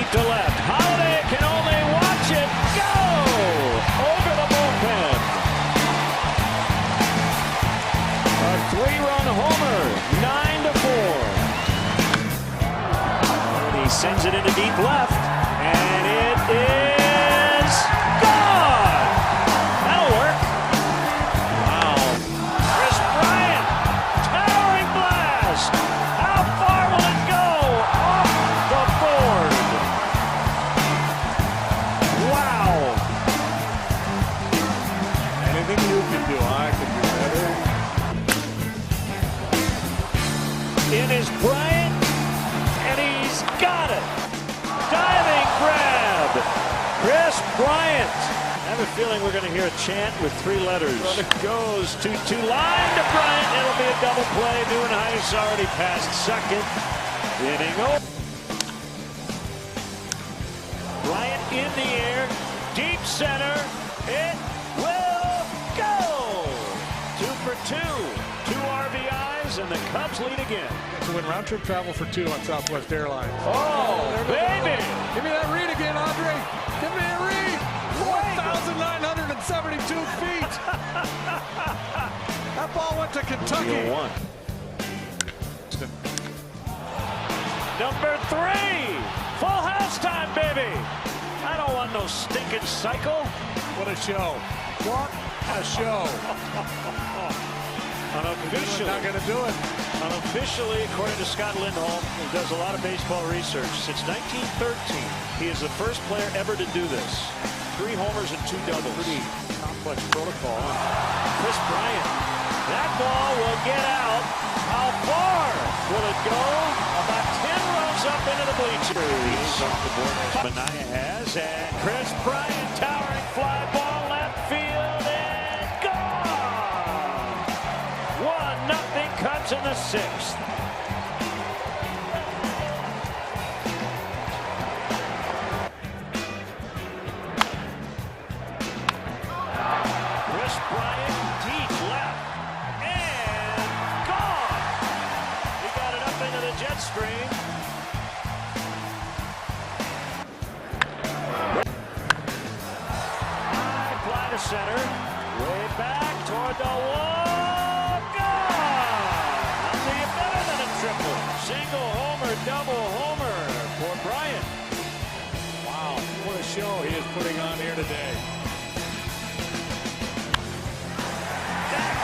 deep to left. Holiday can only watch it go over the bullpen. A 3-run homer, 9-4. He sends it into deep left, and it is gone. That'll work. Wow. Kris Bryant, towering blast. How far will it go? Off the board. Wow. Anything you can do, I can do better. It is Bryant, and he's got it. Diving grab. Kris Bryant. I have a feeling we're going to hear a chant with 3 letters. Runner goes 2-2 line to Bryant. It'll be a double play. Neuenhuis already past second. Inning over. Bryant in the air. Deep center. It will go. 2 for 2. 2 RBIs, and the Cubs lead again. To win round trip travel for 2 on Southwest Airlines. Oh, baby! Give me that read again, Andre. Give me a read. 4,972 feet. That ball went to Kentucky. Number 3. Full house time, baby. I don't want no stinking cycle. What a show. What a show. Unofficially, Not going to do it. Unofficially, according to Scott Lindholm, who does a lot of baseball research, since 1913, he is the first player ever to do this. 3 homers and 2 doubles. Pretty complex protocol. Kris Bryant, that ball will get out. How far will it go? About 10 rows up into the bleachers. Mania has, and Kris Bryant, towering fly ball left field, and gone. 1-0 Cubs in the 6th. Kris Bryant, deep left, and gone. He got it up into the jet stream. High fly to center, way back toward the wall. Gone. I'll see you better than a triple. Single homer, double homer for Bryant. Wow, what a show he is putting on here today.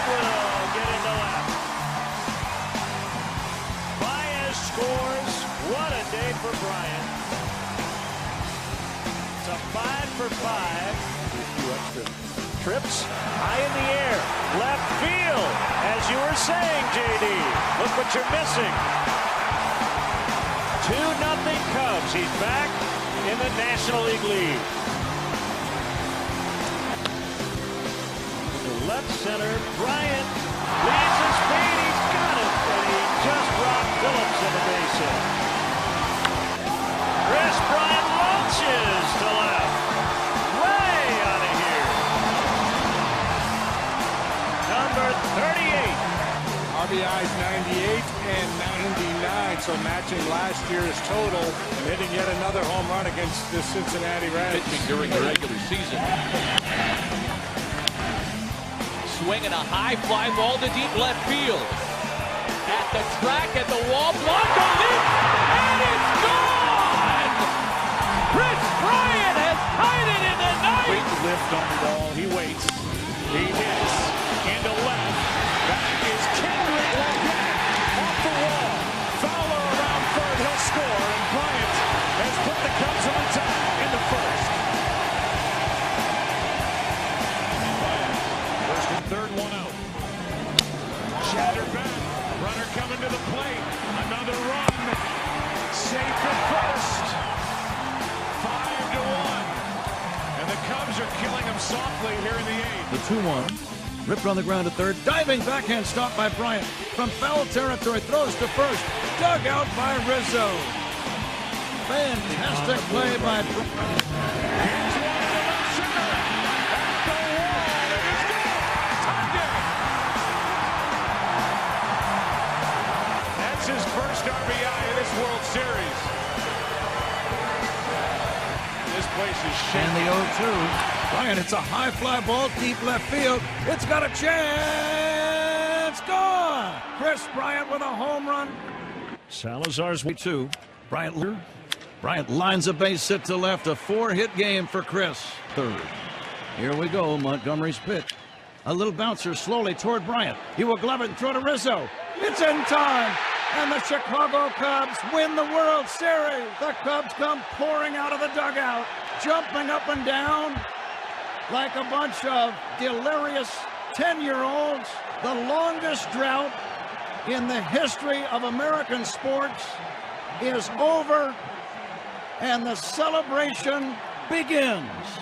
Will get into left. Baez scores. What a day for Bryant. It's a 5 for 5. Trips high in the air. Left field. As you were saying, JD. Look what you're missing. 2-0 Cubs. He's back in the National League lead. Left center, Bryant leads his speed, he's got it, and he just rocked Phillips in the base hit. Kris Bryant launches to left, way out of here. Number 38. RBIs 98 and 99, so matching last year's total and hitting yet another home run against the Cincinnati Reds. Pitching during the regular season. Swinging a high fly ball to deep left field. At the track, at the wall, blocked on it, and it's gone! Kris Bryant has tied it in the ninth! Great lift on the ball, he waits, he hits, into left, back is Kendrick back, off the wall, Fowler around third, he'll score, and Bryant has put the Cubs on top in the first. Third one out. Shattered back. Runner coming to the plate. Another run. Safe at first. 5-1. And the Cubs are killing him softly here in the 8th. The 2-1. Ripped on the ground to third. Diving backhand stop by Bryant. From foul territory. Throws to first. Dug out by Rizzo. Fantastic play by Bryant. His first RBI in this World Series. And the 0-2. Bryant, it's a high fly ball, deep left field. It's got a chance. Gone. Kris Bryant with a home run. Salazar's 2. Bryant lines a base hit to left. A 4-hit game for Kris. Third. Here we go. Montgomery's pitch. A little bouncer slowly toward Bryant. He will glove it and throw to Rizzo. It's in time. And the Chicago Cubs win the World Series. The Cubs come pouring out of the dugout, jumping up and down like a bunch of delirious 10-year-olds. The longest drought in the history of American sports is over, and the celebration begins.